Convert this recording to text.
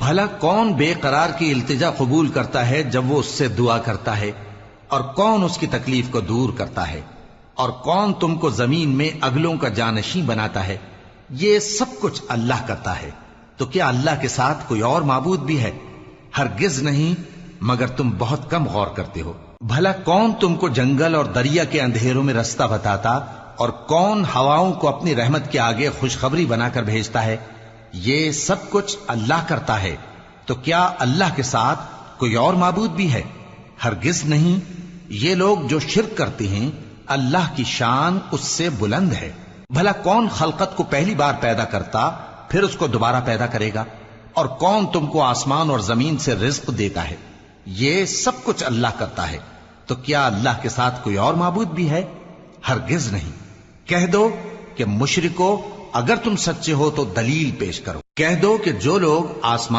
بھلا کون بے قرار کی التجا قبول کرتا ہے جب وہ اس سے دعا کرتا ہے، اور کون اس کی تکلیف کو دور کرتا ہے، اور کون تم کو زمین میں اگلوں کا جانشین بناتا ہے؟ یہ سب کچھ اللہ کرتا ہے، تو کیا اللہ کے ساتھ کوئی اور معبود بھی ہے؟ ہرگز نہیں، مگر تم بہت کم غور کرتے ہو۔ بھلا کون تم کو جنگل اور دریا کے اندھیروں میں رستہ بتاتا، اور کون ہواؤں کو اپنی رحمت کے آگے خوشخبری بنا کر بھیجتا ہے؟ یہ سب کچھ اللہ کرتا ہے، تو کیا اللہ کے ساتھ کوئی اور معبود بھی ہے؟ ہرگز نہیں۔ یہ لوگ جو شرک کرتے ہیں، اللہ کی شان اس سے بلند ہے۔ بھلا کون خلقت کو پہلی بار پیدا کرتا پھر اس کو دوبارہ پیدا کرے گا؟ اور کون تم کو آسمان اور زمین سے رزق دیتا ہے؟ یہ سب کچھ اللہ کرتا ہے، تو کیا اللہ کے ساتھ کوئی اور معبود بھی ہے؟ ہرگز نہیں۔ کہہ دو کہ مشرکو، اگر تم سچے ہو تو دلیل پیش کرو۔ کہہ دو کہ جو لوگ آسمان